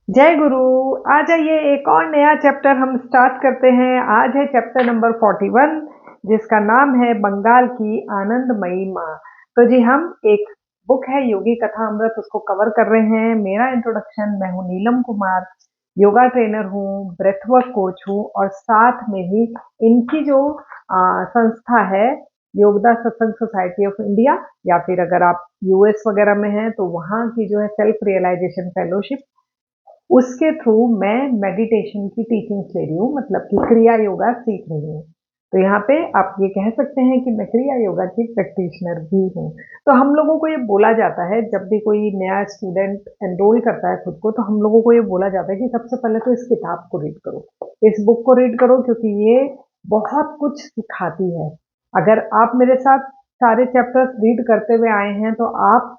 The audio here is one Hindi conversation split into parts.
जय गुरु। आ जाइए, एक और नया चैप्टर हम स्टार्ट करते हैं। आज है चैप्टर नंबर 41, जिसका नाम है बंगाल की आनंदमयी माँ। तो जी, हम एक बुक है योगी कथा अमृत, उसको कवर कर रहे हैं। मेरा इंट्रोडक्शन, मैं हूँ नीलम कुमार, योगा ट्रेनर हूँ, ब्रेथवर्क कोच हूँ, और साथ में ही इनकी जो संस्था है, योगदा सत्संग सोसाइटी ऑफ इंडिया, या फिर अगर आप यूएस वगैरह में हैं तो वहाँ की जो है सेल्फ रियलाइजेशन फेलोशिप, उसके थ्रू मैं मेडिटेशन की टीचिंग्स ले रही हूँ, मतलब कि क्रिया योगा सीख रही हूँ। तो यहाँ पे आप ये कह सकते हैं कि मैं क्रिया योगा की प्रैक्टिशनर भी हूँ। तो हम लोगों को ये बोला जाता है, जब भी कोई नया स्टूडेंट एनरोल करता है खुद को, तो हम लोगों को ये बोला जाता है कि सबसे पहले तो इस किताब को रीड करो, इस बुक को रीड करो, क्योंकि ये बहुत कुछ सिखाती है। अगर आप मेरे साथ सारे चैप्टर्स रीड करते हुए आए हैं तो आप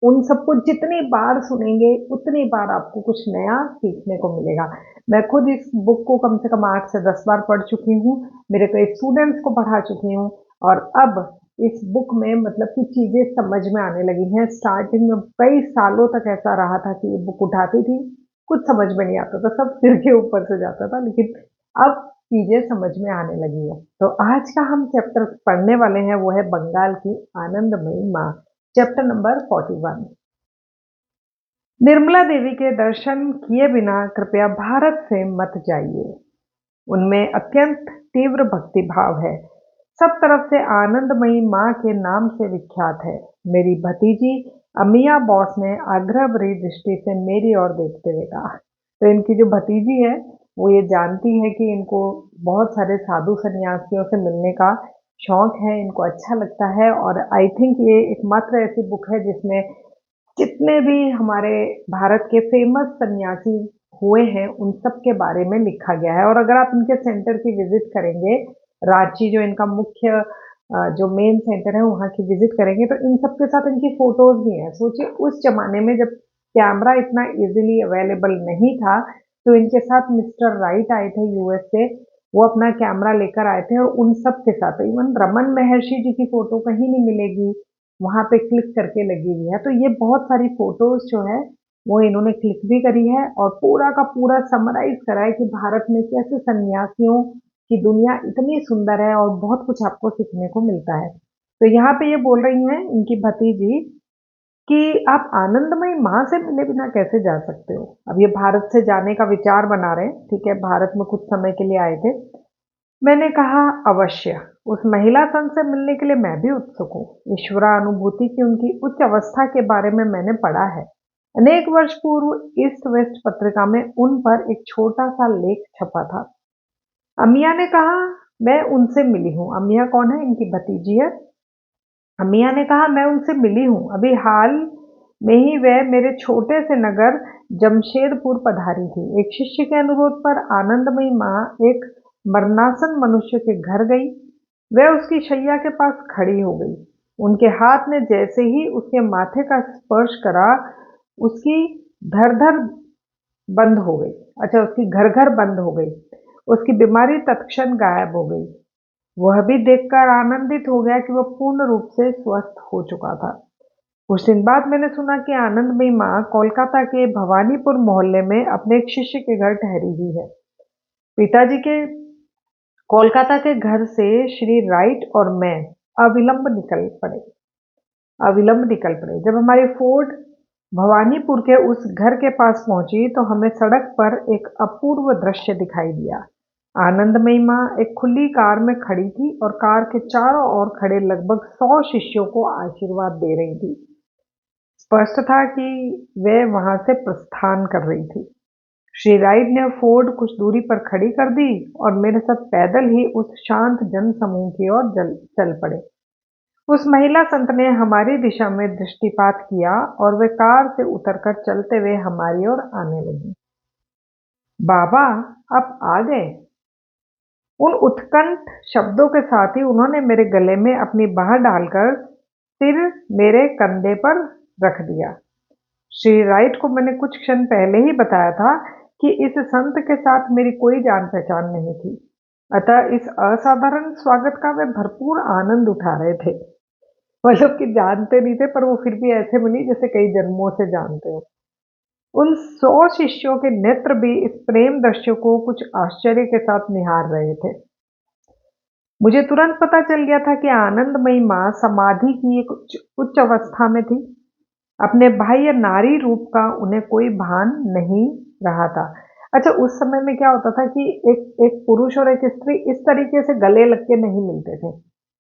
उन सबको जितनी बार सुनेंगे उतनी बार आपको कुछ नया सीखने को मिलेगा। मैं खुद इस बुक को कम से कम 8 से 10 बार पढ़ चुकी हूँ, मेरे कई स्टूडेंट्स को पढ़ा चुकी हूँ, और अब इस बुक में मतलब कि चीज़ें समझ में आने लगी हैं। स्टार्टिंग में कई सालों तक ऐसा रहा था कि ये बुक उठाती थी, कुछ समझ में नहीं आता था, सब सिर के ऊपर से जाता था, लेकिन अब चीज़ें समझ में आने लगी है। तो आज का हम चैप्टर पढ़ने वाले हैं, वो है बंगाल की आनंदमयी माँ, चैप्टर नंबर 41। निर्मला देवी के दर्शन किए बिना कृपया भारत से मत जाइए। उनमें अत्यंत तीव्र भक्ति भाव है, सब तरफ से आनंदमयी माँ के नाम से विख्यात है। मेरी भतीजी अमिया बॉस ने आग्रह भरी दृष्टि से मेरी ओर देखते हुए कहा। तो इनकी जो भतीजी है, वो ये जानती है कि इनको बहुत सारे साधु सन्यासियों से मिलने का शौक है, इनको अच्छा लगता है, और आई थिंक ये एकमात्र ऐसी बुक है जिसमें जितने भी हमारे भारत के फेमस सन्यासी हुए हैं उन सब के बारे में लिखा गया है। और अगर आप इनके सेंटर की विजिट करेंगे, रांची जो इनका मुख्य जो मेन सेंटर है, वहाँ की विजिट करेंगे, तो इन सब के साथ इनकी फोटोज भी हैं। सोचिए, उस जमाने में जब कैमरा इतना इजीली अवेलेबल नहीं था, तो इनके साथ मिस्टर राइट आए थे यूएस से, वो अपना कैमरा लेकर आए थे, और उन सब के साथ इवन रमन महर्षि जी की फोटो कहीं नहीं मिलेगी, वहाँ पे क्लिक करके लगी हुई है। तो ये बहुत सारी फोटोज जो है वो इन्होंने क्लिक भी करी है, और पूरा का पूरा समराइज करा है कि भारत में कैसे सन्यासियों की दुनिया इतनी सुंदर है और बहुत कुछ आपको सीखने को मिलता है। तो यहाँ पे ये बोल रही हैं इनकी भतीजी कि आप आनंदमयी माँ से मिले बिना कैसे जा सकते हो। अब ये भारत से जाने का विचार बना रहे हैं, ठीक है, भारत में कुछ समय के लिए आए थे। मैंने कहा, अवश्य, उस महिला संत से मिलने के लिए मैं भी उत्सुक हूँ। ईश्वरानुभूति की उनकी उच्च अवस्था के बारे में मैंने पढ़ा है। अनेक वर्ष पूर्व ईस्ट वेस्ट पत्रिका में उन पर एक छोटा सा लेख छपा था। अमिया ने कहा, मैं उनसे मिली हूँ। अमिया कौन है? इनकी भतीजी है। अमिया ने कहा, मैं उनसे मिली हूँ, अभी हाल में ही वह मेरे छोटे से नगर जमशेदपुर पधारी थी। एक शिष्य के अनुरोध पर आनंदमयी माँ एक मरणासन मनुष्य के घर गई। वह उसकी शैया के पास खड़ी हो गई। उनके हाथ ने जैसे ही उसके माथे का स्पर्श करा, उसकी धर धर बंद हो गई। अच्छा, उसकी घर घर बंद हो गई। उसकी बीमारी तत्क्षण गायब हो गई। वह भी देखकर आनंदित हो गया कि वह पूर्ण रूप से स्वस्थ हो चुका था। कुछ दिन बाद मैंने सुना कि आनंदमयी माँ कोलकाता के भवानीपुर मोहल्ले में अपने एक शिष्य के घर ठहरी हुई है। पिताजी के कोलकाता के घर से श्री राइट और मैं अविलंब निकल पड़े अविलंब निकल पड़े। जब हमारी फोर्ड भवानीपुर के उस घर के पास पहुंची तो हमें सड़क पर एक अपूर्व दृश्य दिखाई दिया। आनंदमयी माँ एक खुली कार में खड़ी थी और कार के चारों ओर खड़े लगभग 100 शिष्यों को आशीर्वाद दे रही थी। स्पष्ट था कि वे वहां से प्रस्थान कर रही थी। श्री राइट ने फोर्ड कुछ दूरी पर खड़ी कर दी और मेरे साथ पैदल ही उस शांत जन समूह की ओर चल पड़े। उस महिला संत ने हमारी दिशा में दृष्टिपात किया और वे कार से उतरकर चलते हुए हमारी ओर आने लगी। बाबा, आप आ गए। उन उत्कंठ शब्दों के साथ ही उन्होंने मेरे गले में अपनी बाह डालकर सिर मेरे कंधे पर रख दिया। श्री राइट को मैंने कुछ क्षण पहले ही बताया था कि इस संत के साथ मेरी कोई जान पहचान नहीं थी, अतः इस असाधारण स्वागत का वे भरपूर आनंद उठा रहे थे। मतलब कि जानते नहीं थे, पर वो फिर भी ऐसे मिली जैसे कई जन्मों से जानते हो। उन 100 शिष्यों के नेत्र भी इस प्रेम दृश्य को कुछ आश्चर्य के साथ निहार रहे थे। मुझे तुरंत पता चल गया था कि आनंदमयी माँ समाधि की एक उच्च उच्च अवस्था में थी। अपने बाह्य नारी रूप का उन्हें कोई भान नहीं रहा था। अच्छा, उस समय में क्या होता था कि एक एक पुरुष और एक स्त्री इस तरीके से गले लग के नहीं मिलते थे।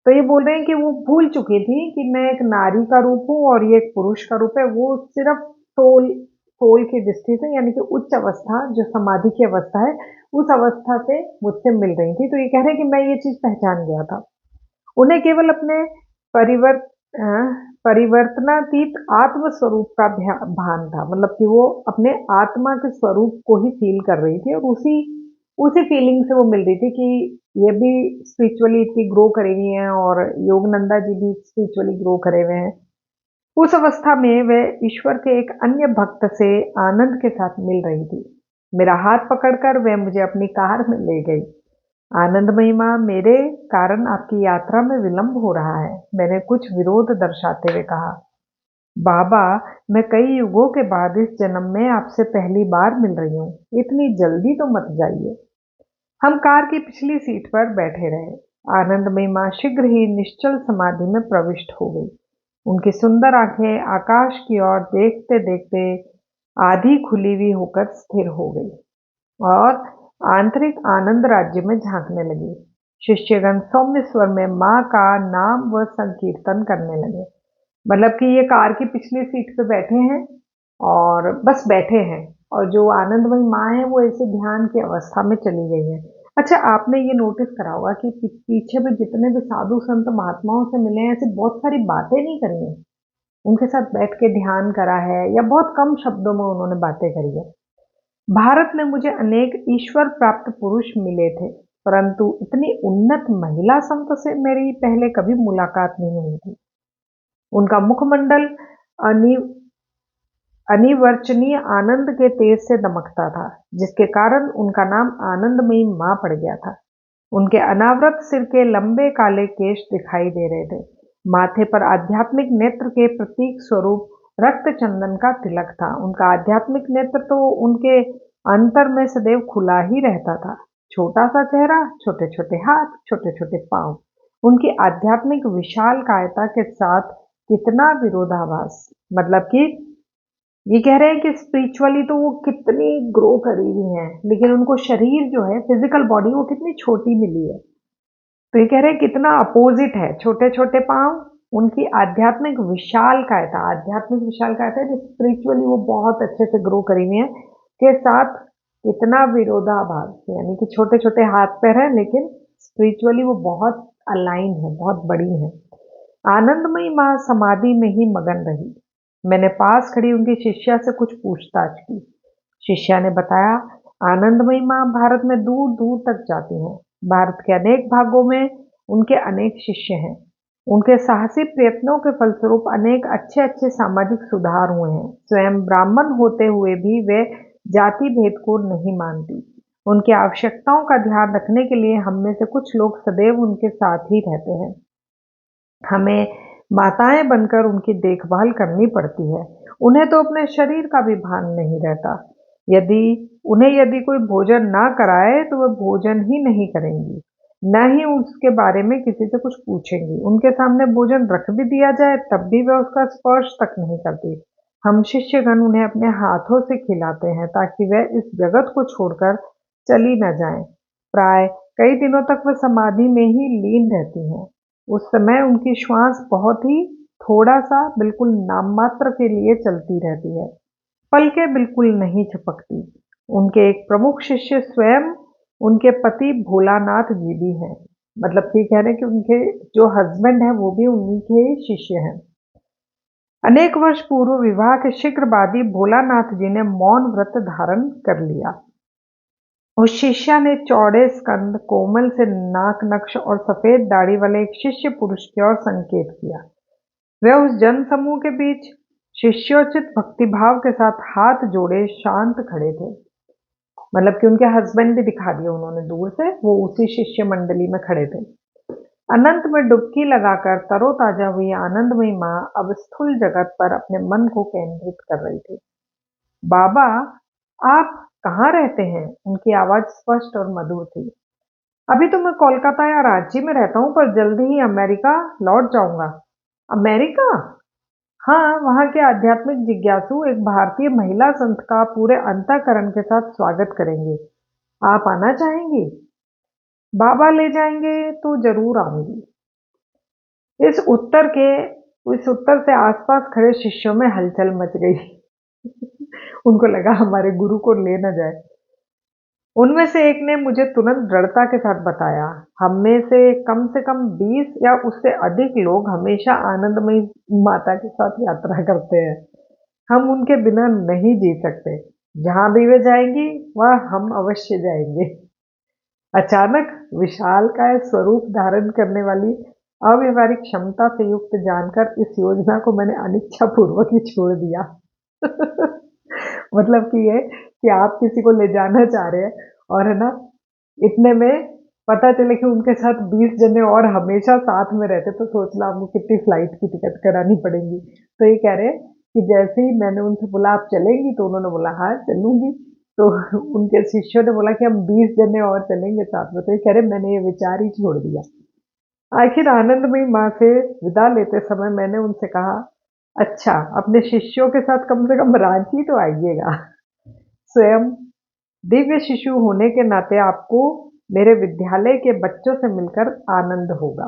तो ये बोल रहे हैं कि वो भूल चुकी थी कि मैं एक नारी का रूप हूँ और ये एक पुरुष का रूप है। वो सिर्फ सोल सोल की दृष्टि से, यानी कि उच्च अवस्था जो समाधि की अवस्था है, उस अवस्था से मुझसे मिल रही थी। तो ये कह रहे हैं कि मैं ये चीज़ पहचान गया था। उन्हें केवल अपने परिवर अ, परिवर्तनातीत आत्म स्वरूप का भान था। मतलब कि वो अपने आत्मा के स्वरूप को ही फील कर रही थी, और उसी उसी फीलिंग से वो मिल रही थी कि ये भी स्पिरिचुअली इतनी ग्रो करे हुई हैं और योगनंदा जी भी स्पिरिचुअली ग्रो करे हुए हैं। उस अवस्था में वह ईश्वर के एक अन्य भक्त से आनंद के साथ मिल रही थी। मेरा हाथ पकड़कर वह मुझे अपनी कार में ले गई। आनंदमयी माँ, मेरे कारण आपकी यात्रा में विलंब हो रहा है, मैंने कुछ विरोध दर्शाते हुए कहा। बाबा, मैं कई युगों के बाद इस जन्म में आपसे पहली बार मिल रही हूँ, इतनी जल्दी तो मत जाइए। हम कार की पिछली सीट पर बैठे रहे। आनंदमयी माँ शीघ्र ही निश्चल समाधि में प्रविष्ट हो गई। उनकी सुंदर आंखें आकाश की ओर देखते देखते आधी खुली हुई होकर स्थिर हो गई और आंतरिक आनंद राज्य में झांकने लगी। शिष्यगण सौम्य स्वर में माँ का नाम व संकीर्तन करने लगे। मतलब कि ये कार की पिछली सीट पे बैठे हैं और बस बैठे हैं, और जो आनंदमयी माँ है वो ऐसे ध्यान की अवस्था में चली गई है। अच्छा, आपने ये नोटिस करा होगा कि पीछे भी जितने भी साधु संत महात्माओं से मिले हैं, ऐसी बहुत सारी बातें नहीं करी हैं। उनके साथ बैठ के ध्यान करा है, या बहुत कम शब्दों में उन्होंने बातें करी है। भारत में मुझे अनेक ईश्वर प्राप्त पुरुष मिले थे, परंतु इतनी उन्नत महिला संत से मेरी पहले कभी मुलाकात नहीं हुई थी। उनका मुखमंडल अनि अनिवर्चनीय आनंद के तेज से दमकता था, जिसके कारण उनका नाम आनंदमयी माँ पड़ गया था। उनके अनावृत सिर के लंबे काले केश दिखाई दे रहे थे। माथे पर आध्यात्मिक नेत्र के प्रतीक स्वरूप रक्त चंदन का तिलक था। उनका आध्यात्मिक नेत्र तो उनके अंतर में सदैव खुला ही रहता था। छोटा सा चेहरा, छोटे छोटे हाथ, छोटे छोटे पांव। उनकी आध्यात्मिक विशाल कायता के साथ कितना विरोधाभास। मतलब कि ये कह रहे हैं कि स्पिरिचुअली तो वो कितनी ग्रो करी हुई हैं, लेकिन उनको शरीर जो है, फिजिकल बॉडी, वो कितनी छोटी मिली है। तो ये कह रहे हैं कितना अपोजिट है। छोटे छोटे पांव, उनकी आध्यात्मिक विशालकायता, आध्यात्मिक विशालकायता है, स्पिरिचुअली वो बहुत अच्छे से ग्रो करी हुई है, के साथ कितना विरोधाभास। यानी कि छोटे छोटे हाथ पैर हैं, लेकिन स्पिरिचुअली वो बहुत अलाइन है, बहुत बड़ी है। आनंदमयी माँ समाधि में ही मगन रही। मैंने पास खड़ी उनकी शिष्या से कुछ पूछताछ की। शिष्या ने बताया, आनंदमयी माँ भारत में दूर दूर तक जाती हैं। भारत के अनेक भागों में उनके अनेक शिष्य हैं। उनके साहसी प्रयत्नों के फलस्वरूप अनेक अच्छे अच्छे सामाजिक सुधार हुए हैं। स्वयं ब्राह्मण होते हुए भी वे जाति भेद को नहीं मानती। उनकी आवश्यकताओं का ध्यान रखने के लिए हम में से कुछ लोग सदैव उनके साथ ही रहते हैं। हमें माताएं बनकर उनकी देखभाल करनी पड़ती है। उन्हें तो अपने शरीर का भी भान नहीं रहता। यदि यदि कोई भोजन ना कराए तो वह भोजन ही नहीं करेंगी, न ही उसके बारे में किसी से कुछ पूछेंगी। उनके सामने भोजन रख भी दिया जाए तब भी वह उसका स्पर्श तक नहीं करती। हम शिष्यगण उन्हें अपने हाथों से खिलाते हैं ताकि वह इस जगत को छोड़कर चली न जाएं। प्राय कई दिनों तक वह समाधि में ही लीन रहती हैं। उस समय उनकी श्वास बहुत ही थोड़ा-सा, बिल्कुल नाममात्र के लिए चलती रहती है। पलकें बिल्कुल नहीं झपकती। उनके एक प्रमुख शिष्य स्वयं उनके पति भोलानाथ जी भी हैं। मतलब कि कह रहे हैं कि उनके जो हस्बैंड हैं वो भी उन्हीं के ही शिष्य हैं। अनेक वर्ष पूर्व विवाह के शीघ्र बाद ही भोलानाथ जी ने मौन व्रत धारण कर लिया। उस शिष्या ने चौड़े स्कंद, कोमल से नाक नक्श और सफेद दाढ़ी वाले एक शिष्य पुरुष की ओर संकेत किया। वह उस जनसमूह के बीच शिष्योचित भक्तिभाव के साथ हाथ जोड़े शांत खड़े थे। मतलब कि उनके हस्बैंड भी दिखा दिए उन्होंने दूर से, वो उसी शिष्य मंडली में खड़े थे। अनंत में डुबकी लगाकर तरोताजा हुई आनंदमयी माँ अब स्थूल जगत पर अपने मन को केंद्रित कर रही थी। बाबा, आप कहाँ रहते हैं? उनकी आवाज स्पष्ट और मधुर थी। अभी तो मैं कोलकाता या रांची में रहता हूँ, पर जल्दी ही अमेरिका लौट जाऊंगा। अमेरिका? हाँ, वहाँ के आध्यात्मिक जिज्ञासु एक भारतीय महिला संत का पूरे अंतःकरण के साथ स्वागत करेंगे। आप आना चाहेंगी? बाबा ले जाएंगे तो जरूर आऊंगी। इस उत्तर के इस उत्तर से आसपास खड़े शिष्यों में हलचल मच गई। उनको लगा हमारे गुरु को ले न जाए। उनमें से एक ने मुझे तुरंत दृढ़ता के साथ बताया, हम में से कम 20 या उससे अधिक लोग हमेशा आनंदमयी माता के साथ यात्रा करते हैं। हम उनके बिना नहीं जी सकते। जहां भी वे जाएंगी, वहां हम अवश्य जाएंगे। अचानक विशालकाय स्वरूप धारण करने वाली अव्यवहारिक क्षमता से युक्त जानकर इस योजना को मैंने अनिच्छा पूर्वक ही छोड़ दिया। मतलब कि ये कि आप किसी को ले जाना चाह रहे हैं और है ना, इतने में पता चले कि उनके साथ 20 जने और हमेशा साथ में रहते, तो सोच लो आपको कितनी फ्लाइट की टिकट करानी पड़ेगी। तो ये कह रहे हैं कि जैसे ही मैंने उनसे बोला आप चलेंगी, तो उन्होंने बोला हाँ चलूंगी। तो उनके शिष्यों ने बोला कि हम 20 जने और चलेंगे साथ में। तो ये कह रहे मैंने ये विचार ही छोड़ दिया। आखिर आनंदमयी माँ से विदा लेते समय मैंने उनसे कहा, अच्छा अपने शिष्यों के साथ कम से कम रांची तो आइएगा। स्वयं दिव्य शिशु होने के नाते आपको मेरे विद्यालय के बच्चों से मिलकर आनंद होगा।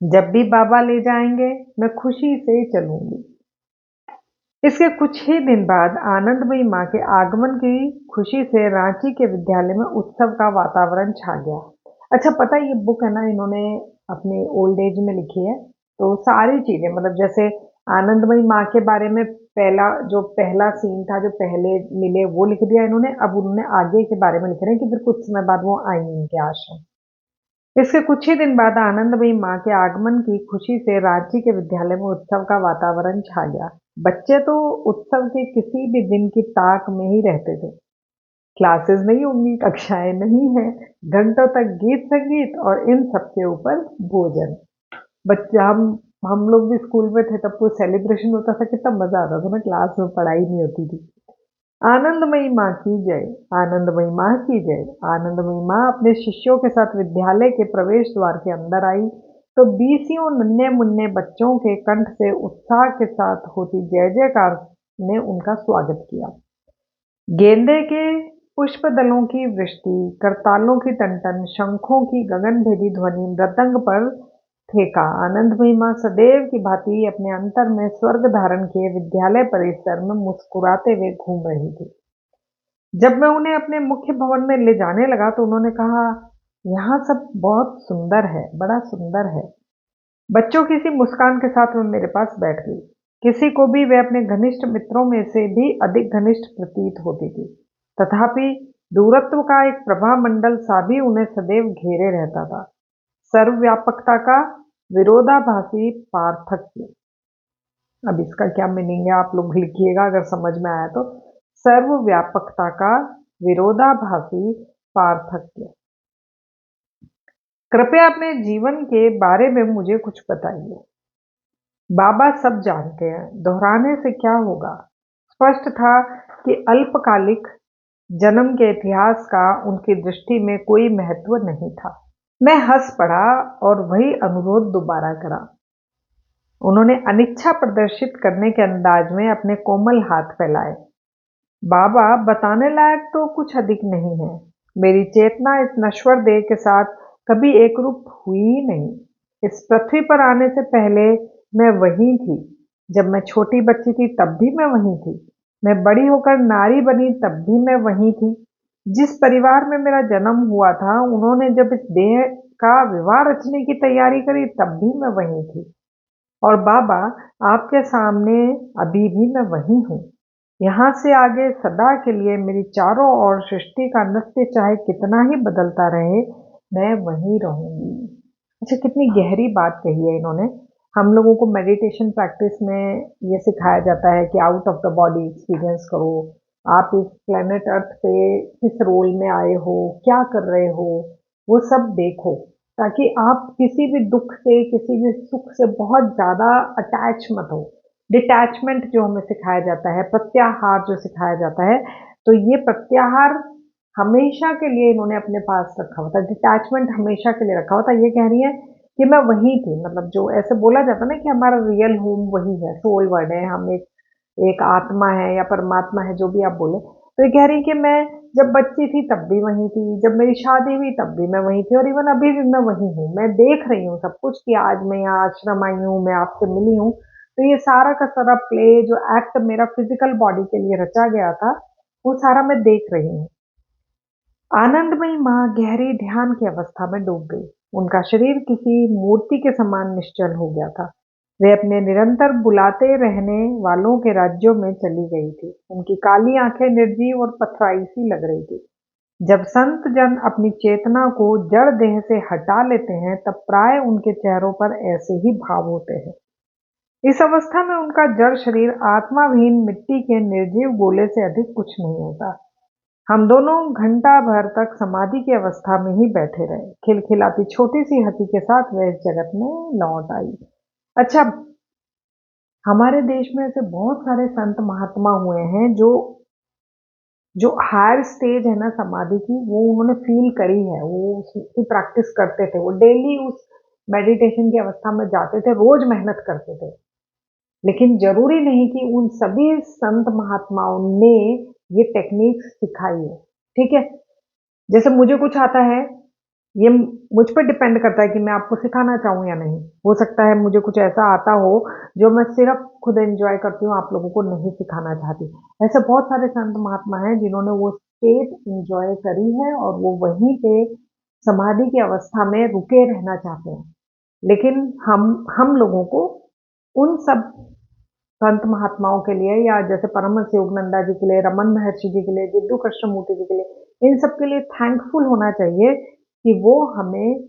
जब भी बाबा ले जाएंगे मैं खुशी से चलूंगी। इसके कुछ ही दिन बाद आनंदमयी माँ के आगमन की खुशी से रांची के विद्यालय में उत्सव का वातावरण छा गया। अच्छा पता है, ये बुक है ना, इन्होंने अपने ओल्ड एज में लिखी है। तो सारी चीजें मतलब जैसे आनंदमयी माँ के बारे में पहला सीन था जो पहले मिले वो लिख दिया इन्होंने। अब उन्होंने आगे के बारे में लिख रहे हैं कि फिर कुछ समय बाद वो आई इनके आश्रम। इसके कुछ ही दिन बाद आनंदमयी माँ के आगमन की खुशी से रांची के विद्यालय में उत्सव का वातावरण छा गया। बच्चे तो उत्सव के किसी भी दिन की ताक में ही रहते थे। क्लासेस नहीं होंगी, कक्षाएं नहीं है, घंटों तक गीत संगीत और इन सब के ऊपर भोजन। बच्चे हम लोग भी स्कूल में थे तब कोई सेलिब्रेशन होता था, कितना मजा आता था ना, क्लास में पढ़ाई नहीं होती थी। आनंदमयी माँ की जय, आनंदमयी माँ की जय। आनंदमयी माँ अपने शिष्यों के साथ विद्यालय के प्रवेश द्वार के अंदर आई तो बीसियों नन्हे मुन्ने बच्चों के कंठ से उत्साह के साथ होती जय जयकार ने उनका स्वागत किया। गेंदे के पुष्पदलों की वृष्टि, करतालों की टनटन, शंखों की गगनभेदी ध्वनि मृदंग पर फेंका। आनंदमयी माँ सदैव की भांति अपने अंतर में स्वर्ग धारण किए विद्यालय परिसर में मुस्कुराते हुए घूम रही थी। जब मैं उन्हें अपने मुख्य भवन में ले जाने लगा तो उन्होंने कहा, यहाँ सब बहुत सुंदर है, बड़ा सुंदर है। बच्चों की सी मुस्कान के साथ वो मेरे पास बैठ गई। किसी को भी वे अपने घनिष्ठ मित्रों में से भी अधिक घनिष्ठ प्रतीत होती थी। तथापि दूरत्व का एक प्रभा मंडल सा भी उन्हें सदैव घेरे रहता था। सर्वव्यापकता का विरोधाभासी पार्थक्य। अब इसका क्या मीनिंग है आप लोग लिखिएगा अगर समझ में आया तो। सर्वव्यापकता का विरोधाभासी पार्थक्य। कृपया अपने जीवन के बारे में मुझे कुछ बताइए। बाबा सब जानते हैं, दोहराने से क्या होगा। स्पष्ट था कि अल्पकालिक जन्म के इतिहास का उनकी दृष्टि में कोई महत्व नहीं था। मैं हंस पड़ा और वही अनुरोध दोबारा करा। उन्होंने अनिच्छा प्रदर्शित करने के अंदाज में अपने कोमल हाथ फैलाए। बाबा बताने लायक तो कुछ अधिक नहीं है। मेरी चेतना इस नश्वर देह के साथ कभी एक रूप हुई ही नहीं। इस पृथ्वी पर आने से पहले मैं वहीं थी। जब मैं छोटी बच्ची थी तब भी मैं वहीं थी। मैं बड़ी होकर नारी बनी तब भी मैं वहीं थी। जिस परिवार में मेरा जन्म हुआ था, उन्होंने जब इस देह का विवाह रचने की तैयारी करी तब भी मैं वहीं थी। और बाबा, आपके सामने अभी भी मैं वही हूँ। यहाँ से आगे सदा के लिए मेरी चारों ओर सृष्टि का नृत्य चाहे कितना ही बदलता रहे, मैं वहीं रहूंगी। अच्छा कितनी गहरी बात कही है इन्होंने। हम लोगों को मेडिटेशन प्रैक्टिस में ये सिखाया जाता है कि out of the body experience करो। आप इस प्लेनेट अर्थ पे किस रोल में आए हो, क्या कर रहे हो, वो सब देखो, ताकि आप किसी भी दुख से किसी भी सुख से बहुत ज्यादा अटैच मत हो। डिटैचमेंट जो हमें सिखाया जाता है, प्रत्याहार जो सिखाया जाता है, तो ये प्रत्याहार हमेशा के लिए इन्होंने अपने पास रखा हुआ था, डिटैचमेंट हमेशा के लिए रखा हुआ था। ये कह रही है कि मैं वही थी, मतलब जो ऐसे बोला जाता है ना कि हमारा रियल होम वही है, सोल वर्ड है, हम एक एक आत्मा है या परमात्मा है, जो भी आप बोले। तो ये कह रही कि मैं जब बच्ची थी तब भी वही थी, जब मेरी शादी हुई तब भी मैं वही थी, और इवन अभी भी मैं वही हूँ। मैं देख रही हूँ सब कुछ कि आज मैं यहाँ आश्रम आई हूँ, मैं आपसे मिली हूँ, तो ये सारा का सारा प्ले जो एक्ट मेरा फिजिकल बॉडी के लिए रचा गया था, वो सारा मैं देख रही हूँ। आनंदमयी माँ गहरी ध्यान की अवस्था में डूब गई। उनका शरीर किसी मूर्ति के समान निश्चल हो गया था। वे अपने निरंतर बुलाते रहने वालों के राज्यों में चली गई थी। उनकी काली आंखें निर्जीव और पथराई सी लग रही थी। जब संत जन अपनी चेतना को जड़ देह से हटा लेते हैं, तब प्राय उनके चेहरों पर ऐसे ही भाव होते हैं। इस अवस्था में उनका जड़ शरीर आत्माविहीन मिट्टी के निर्जीव गोले से अधिक कुछ नहीं होता। हम दोनों घंटा भर तक समाधि की अवस्था में ही बैठे रहे। खिलखिलाती छोटी सी हंसी के साथ वह इस जगत में लौट आई। अच्छा, हमारे देश में ऐसे बहुत सारे संत महात्मा हुए हैं जो जो हायर स्टेज है ना समाधि की, वो उन्होंने फील करी है, वो उसकी प्रैक्टिस करते थे, वो डेली उस मेडिटेशन की अवस्था में जाते थे, रोज मेहनत करते थे। लेकिन जरूरी नहीं कि उन सभी संत महात्माओं ने ये टेक्निक सिखाई है। ठीक है, जैसे मुझे कुछ आता है, ये मुझ पर डिपेंड करता है कि मैं आपको सिखाना चाहूँ या नहीं। हो सकता है मुझे कुछ ऐसा आता हो जो मैं सिर्फ खुद एंजॉय करती हूँ, आप लोगों को नहीं सिखाना चाहती। ऐसे बहुत सारे संत महात्मा हैं जिन्होंने वो स्टेट एंजॉय करी है और वो वहीं पे समाधि की अवस्था में रुके रहना चाहते हैं। लेकिन हम लोगों को उन सब संत महात्माओं के लिए, या जैसे परमहंस योगानंदा जी के लिए, रमन महर्षि जी के लिए, जिद्दू कृष्णमूर्ति जी के लिए, इन सब के लिए थैंकफुल होना चाहिए कि वो हमें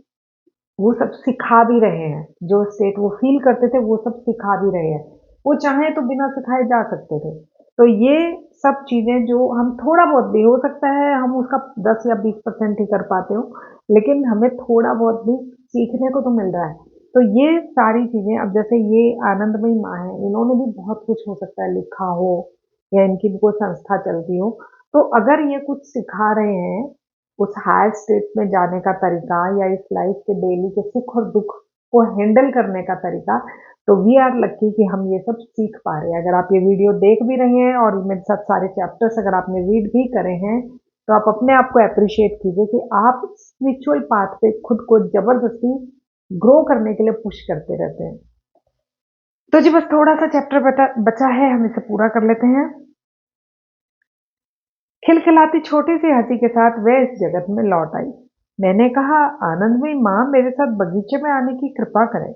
वो सब सिखा भी रहे हैं। जो स्टेट वो फील करते थे वो सब सिखा भी रहे हैं। वो चाहे तो बिना सिखाए जा सकते थे। तो ये सब चीजें जो हम थोड़ा बहुत भी, हो सकता है हम उसका 10 या 20% ही कर पाते हो, लेकिन हमें थोड़ा बहुत भी सीखने को तो मिल रहा है। तो ये सारी चीजें, अब जैसे ये आनंदमयी माँ है, इन्होंने भी बहुत कुछ हो सकता है लिखा हो, या इनकी भी कोई संस्था चलती हो। तो अगर ये कुछ सिखा रहे हैं उस हायर स्टेट में जाने का तरीका, या इस लाइफ के डेली के सुख और दुख को हैंडल करने का तरीका, तो वी आर लकी कि हम ये सब सीख पा रहे हैं। अगर आप ये वीडियो देख भी रहे हैं और मेरे साथ सारे चैप्टर्स अगर आपने रीड भी करे हैं, तो आप अपने आप को अप्रिशिएट कीजिए कि आप स्पिरिचुअल पाथ पे खुद को जबरदस्ती ग्रो करने के लिए पुश करते रहते हैं। तो जी बस थोड़ा सा चैप्टर बचा है, हम इसे पूरा कर लेते हैं। खिलखिलाती छोटी सी हंसी के साथ वह इस जगत में लौट आई। मैंने कहा, आनंदमयी माँ मेरे साथ बगीचे में आने की कृपा करें।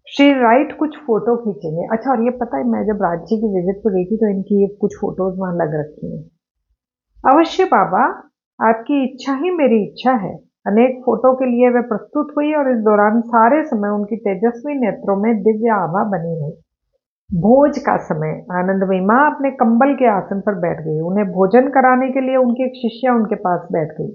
श्री राइट कुछ फोटो खींचेंगे। अच्छा, और ये पता है, मैं जब रांची की विजिट पर गई थी तो इनकी ये कुछ फोटोज वहां लग रखी हैं। अवश्य बाबा, आपकी इच्छा ही मेरी इच्छा है। अनेक फोटो के लिए वह प्रस्तुत हुई और इस दौरान सारे समय उनकी तेजस्वी नेत्रों में दिव्य आभा बनी रही। भोज का समय। आनंदमयी माँ अपने कंबल के आसन पर बैठ गई। उन्हें भोजन कराने के लिए उनकी एक शिष्या उनके पास बैठ गई।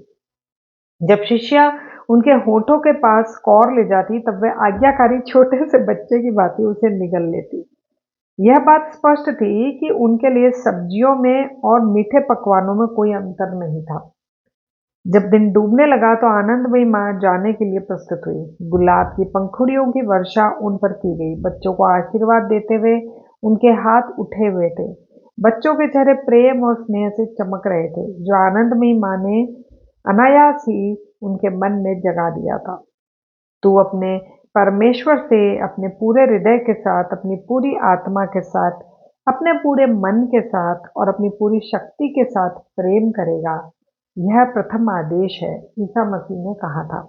जब शिष्या उनके होठों के पास कौर ले जाती, तब वह आज्ञाकारी छोटे से बच्चे की भांति उसे निगल लेती। यह बात स्पष्ट थी कि उनके लिए सब्जियों में और मीठे पकवानों में कोई अंतर नहीं था। जब दिन डूबने लगा तो आनंदमयी माँ जाने के लिए प्रस्तुत हुई। गुलाब की पंखुड़ियों की वर्षा उन पर की गई। बच्चों को आशीर्वाद देते हुए उनके हाथ उठे हुए थे। बच्चों के चेहरे प्रेम और स्नेह से चमक रहे थे, जो आनंदमयी माँ ने अनायास ही उनके मन में जगा दिया था। तू अपने परमेश्वर से अपने पूरे हृदय के साथ, अपनी पूरी आत्मा के साथ, अपने पूरे मन के साथ और अपनी पूरी शक्ति के साथ प्रेम करेगा। यह प्रथम आदेश है, ईसा मसीह ने कहा था।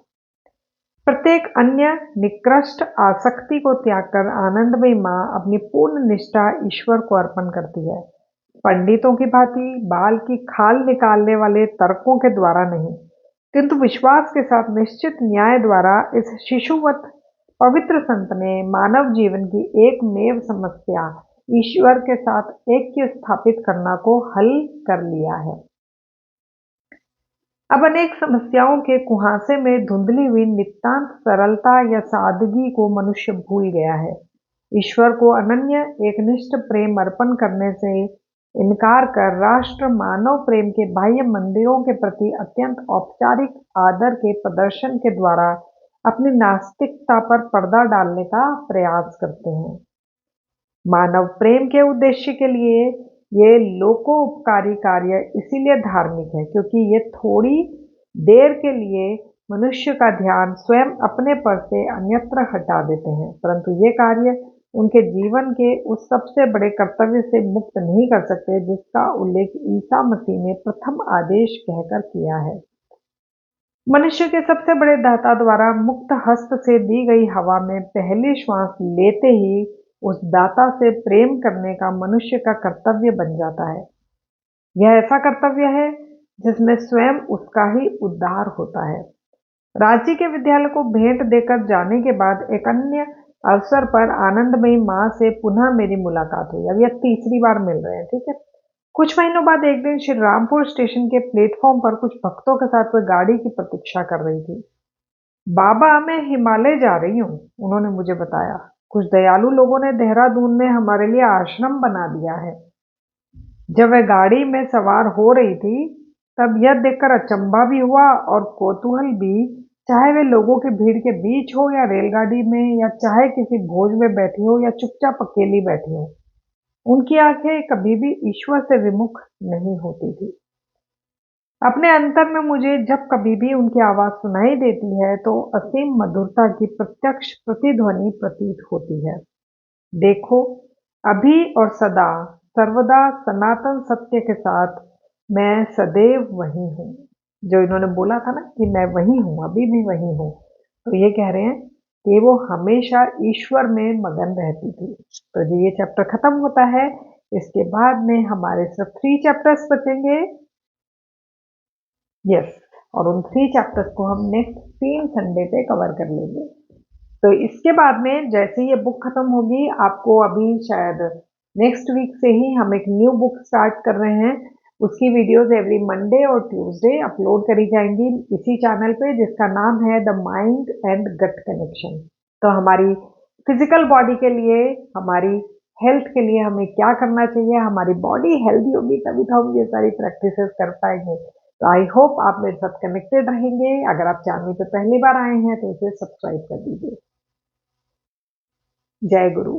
प्रत्येक अन्य निकृष्ट आसक्ति को त्याग कर आनंदमयी माँ अपनी पूर्ण निष्ठा ईश्वर को अर्पण करती है। पंडितों की भांति बाल की खाल निकालने वाले तर्कों के द्वारा नहीं, किंतु विश्वास के साथ निश्चित न्याय द्वारा इस शिशुवत पवित्र संत ने मानव जीवन की एकमेव समस्या, ईश्वर के साथ ऐक्य स्थापित करना को हल कर लिया है। अब अनेक समस्याओं के कुहासे में धुंधली हुई नितांत सरलता या सादगी को मनुष्य भूल गया है। ईश्वर को अनन्य एकनिष्ठ प्रेम अर्पण करने से इनकार कर राष्ट्र मानव प्रेम के बाह्य मंदिरों के प्रति अत्यंत औपचारिक आदर के प्रदर्शन के द्वारा अपनी नास्तिकता पर पर्दा डालने का प्रयास करते हैं। मानव प्रेम के उद्देश्य के लिए ये लोकोपकारी कार्य इसीलिए धार्मिक है क्योंकि ये थोड़ी देर के लिए मनुष्य का ध्यान स्वयं अपने पर से अन्यत्र हटा देते हैं, परंतु ये कार्य उनके जीवन के उस सबसे बड़े कर्तव्य से मुक्त नहीं कर सकते जिसका उल्लेख ईसा मसीह ने प्रथम आदेश कहकर किया है। मनुष्य के सबसे बड़े दाता द्वारा मुक्त हस्त से दी गई हवा में पहली श्वास लेते ही उस दाता से प्रेम करने का मनुष्य का कर्तव्य बन जाता है। यह ऐसा कर्तव्य है जिसमें स्वयं उसका ही उद्धार होता है। रांची के विद्यालय को भेंट देकर जाने के बाद एक अन्य अवसर पर आनंदमयी माँ से पुनः मेरी मुलाकात हुई। अब यह तीसरी बार मिल रहे हैं, ठीक है। कुछ महीनों बाद एक दिन श्री रामपुर स्टेशन के प्लेटफॉर्म पर कुछ भक्तों के साथ वह गाड़ी की प्रतीक्षा कर रही थी। बाबा, मैं हिमालय जा रही हूँ, उन्होंने मुझे बताया। कुछ दयालु लोगों ने देहरादून में हमारे लिए आश्रम बना दिया है। जब वह गाड़ी में सवार हो रही थी तब यह देखकर अचंभा भी हुआ और कौतूहल भी, चाहे वे लोगों की भीड़ के बीच हो या रेलगाड़ी में, या चाहे किसी भोज में बैठी हो या चुपचाप अकेली बैठी हो, उनकी आंखें कभी भी ईश्वर से विमुख नहीं होती थी। अपने अंतर में मुझे जब कभी भी उनकी आवाज सुनाई देती है तो असीम मधुरता की प्रत्यक्ष प्रतिध्वनि प्रतीत होती है। देखो, अभी और सदा सर्वदा सनातन सत्य के साथ मैं सदैव वही हूँ। जो इन्होंने बोला था ना कि मैं वही हूँ, अभी भी वही हूँ, तो ये कह रहे हैं कि वो हमेशा ईश्वर में मगन रहती थी। तो जो ये चैप्टर खत्म होता है, इसके बाद में हमारे सिर्फ 3 चैप्टर्स बचेंगे। यस, और उन 3 चैप्टर्स को हम नेक्स्ट 3 संडे पे कवर कर लेंगे। तो इसके बाद में जैसे ही ये बुक खत्म होगी, आपको अभी शायद नेक्स्ट वीक से ही हम एक न्यू बुक स्टार्ट कर रहे हैं। उसकी वीडियोस एवरी मंडे और ट्यूसडे अपलोड करी जाएंगी इसी चैनल पे, जिसका नाम है the mind and gut connection. तो हमारी फिजिकल बॉडी के लिए, हमारी हेल्थ के लिए हमें क्या करना चाहिए, हमारी बॉडी हेल्दी होगी तभी तो हम ये सारी प्रैक्टिसेस कर पाएंगे। तो आई होप आप मेरे साथ कनेक्टेड रहेंगे। अगर आप चैनल पे पहली बार आए हैं तो इसे सब्सक्राइब कर दीजिए। जय गुरु।